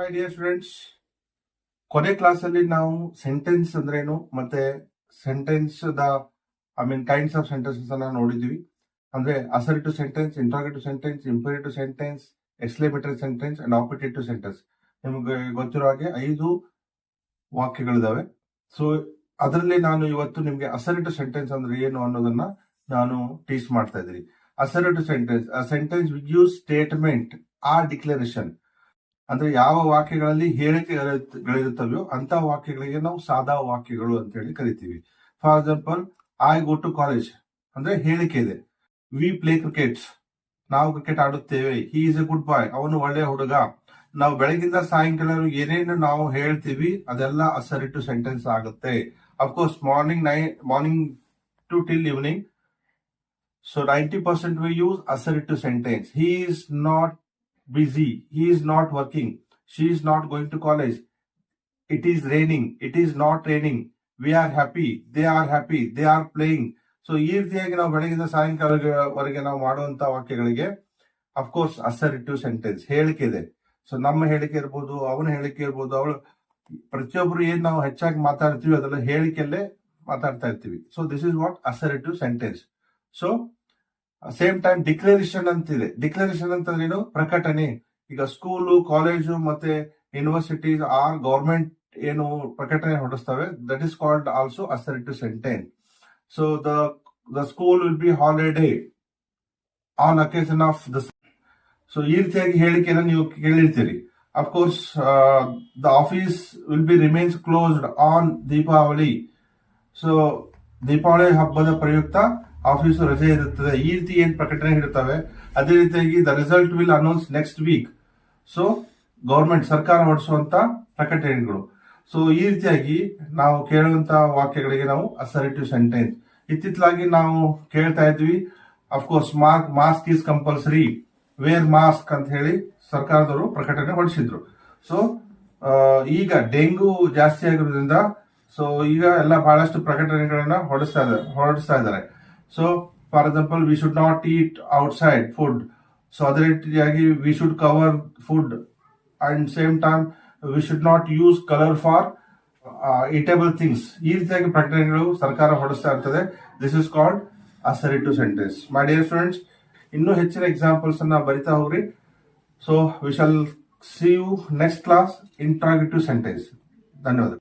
ಮೈ dear students, ಕೊನೆ ಕ್ಲಾಸಲ್ಲಿ ನಾವು ಸೆಂಟೆನ್ಸ್ ಅಂದ್ರೇನು ಮತ್ತೆ ಸೆಂಟೆನ್ಸ್ ಕೈಂಡ್ಸ್ ಆಫ್ ಸೆಂಟೆನ್ಸಸ್ ಅನ್ನ ನೋಡಿದ್ವಿ. ಅಂದ್ರೆ assertive sentence, interrogative sentence, imperative sentence, exclamatory sentence and operative sentence. ನಿಮಗೆ ಗೊತ್ತಿರೋ ಹಾಗೆ 5 ವಾಕ್ಯಗಳಿದಾವೆ. ಸೊ ಅದರಲ್ಲಿ ನಾನು ಇವತ್ತು ನಿಮ್ಗೆ ಅಸರ್ಟಿವ್ ಸೆಂಟೆನ್ಸ್ ಅಂದ್ರೆ ಏನು ಅನ್ನೋದನ್ನ ನಾನು ಟೀಚ್ ಮಾಡ್ತಾ ಇದ್ದೀನಿ. Assertive sentence, sentence which use statement or declaration. ಅಂದ್ರೆ ಯಾವ ವಾಕ್ಯಗಳಲ್ಲಿ ಹೇಳಿಕೆಗಳಿರುತ್ತವೆಯೋ ಅಂತ ವಾಕ್ಯಗಳಿಗೆ ನಾವು ಸಾದಾ ವಾಕ್ಯಗಳು ಅಂತ ಹೇಳಿ ಕರಿತೀವಿ. For example, I go to college ಅಂದ್ರೆ ಹೇಳಿಕೆ ಇದೆ. ವಿ ಪ್ಲೇ ಕ್ರಿಕೆಟ್ಸ್, ನಾವು ಕ್ರಿಕೆಟ್ ಆಡುತ್ತೇವೆ. He is a good boy, ಅವನು ಒಳ್ಳೆಯ ಹುಡುಗ. ನಾವು ಬೆಳಗಿಂದ ಸಾಯಂಕಾಲ ಏನೇನು ನಾವು ಹೇಳ್ತೀವಿ ಅದೆಲ್ಲ ಅಸರ್ಟಿವ್ ಸೆಂಟೆನ್ಸ್ ಆಗುತ್ತೆ. Of course morning to till evening. So 90% we use assertive sentence. He is not busy. He is not working. She is not going to college. It is raining. It is not raining. We are happy. They are happy. They are playing. So ಈ ರೀತಿಯಾಗಿ ನಾವು ಬೆಳಗಿಂದ ಸಾಯಂಕಾಲವರೆಗೆ ನಾವು ಮಾಡುವಂತ ವಾಕ್ಯಗಳಿಗೆ of course assertive sentence ಹೇಳಿಕೆ ಇದೆ. So ನಮ್ಮ ಹೇಳಿಕೆ ಇರ್ಬೋದು, ಅವನ ಹೇಳಿಕೆ ಇರ್ಬೋದು, ಅವಳು ಪ್ರತಿಯೊಬ್ಬರು ಏನ್ ನಾವು ಹೆಚ್ಚಾಗಿ ಮಾತಾಡ್ತೀವಿ ಅದೆಲ್ಲ ಹೇಳಿಕೆಯಲ್ಲೇ ಮಾತಾಡ್ತಾ ಇರ್ತೀವಿ. So this is what assertive sentence. So same time declaration ಅಂತಿದೆ. ಡಿಕ್ಲರೇಷನ್ ಅಂತಂದ್ರೆ ಏನು? ಪ್ರಕಟಣೆ. ಈಗ ಸ್ಕೂಲು, ಕಾಲೇಜು ಮತ್ತೆ ಯೂನಿವರ್ಸಿಟೀಸ್ ಆರ್ ಗವರ್ಮೆಂಟ್ ಏನು ಪ್ರಕಟಣೆ ಹೊರಡಿಸ್ತವೆ, that is called also assertive sentence. So the school will be holiday on occasion of the. So ಈ ರೀತಿಯಾಗಿ ಹೇಳಿಕೆಯನ್ನು ನೀವು ಕೇಳಿರ್ತೀರಿ. Of course the office will be remains closed on Deepavali. So Deepavali ಹಬ್ಬದ ಪ್ರಯುಕ್ತ ಆಫೀಸು ರಜೆ ಇರುತ್ತದೆ. ಈ ರೀತಿ ಏನ್ ಪ್ರಕಟಣೆ ಇರುತ್ತವೆ, ಅದೇ ರೀತಿಯಾಗಿ the result will announce next week. So government ಸರ್ಕಾರ ಹೊರಡಿಸುವಂತ ಪ್ರಕಟಣೆಗಳು. ಸೊ ಈ ರೀತಿಯಾಗಿ ನಾವು ಕೇಳುವಂತ ವಾಕ್ಯಗಳಿಗೆ ನಾವು ಅಸರ್ಟಿವ್ ಸೆಂಟೆನ್ಸ್. ಇತ್ತಿತ್ತಲಾಗಿ ನಾವು ಕೇಳ್ತಾ ಇದ್ವಿ, of course mask is compulsory, wear mask ಅಂತ ಹೇಳಿ ಸರ್ಕಾರದವರು ಪ್ರಕಟಣೆ ಹೊರಡಿಸಿದ್ರು. ಸೊ ಈಗ ಡೆಂಗು ಜಾಸ್ತಿ ಆಗಿರೋದ್ರಿಂದ ಸೊ ಈಗ ಎಲ್ಲ ಬಹಳಷ್ಟು ಪ್ರಕಟಣೆಗಳನ್ನ ಹೊರಡಿಸ್ತಾ ಇದ್ದಾರೆ. So for example, we should not eat outside food. So ಅದೇ ರೀತಿಯಾಗಿ we should cover food and same time we should not use colour for eatable things. ಈ ರೀತಿಯಾಗಿ ಪ್ರಕಟಣೆಗಳು ಸರ್ಕಾರ ಹೊರಡಿಸ್ತಾ ಇರ್ತದೆ. This is called assertive sentence. My dear students, ಇನ್ನೂ ಹೆಚ್ಚಿನ ಎಕ್ಸಾಂಪಲ್ಸ್ ಅನ್ನ ಬರಿತಾ ಹೋಗ್ರಿ. So we shall see you next class interrogative sentence. ಧನ್ಯವಾದ.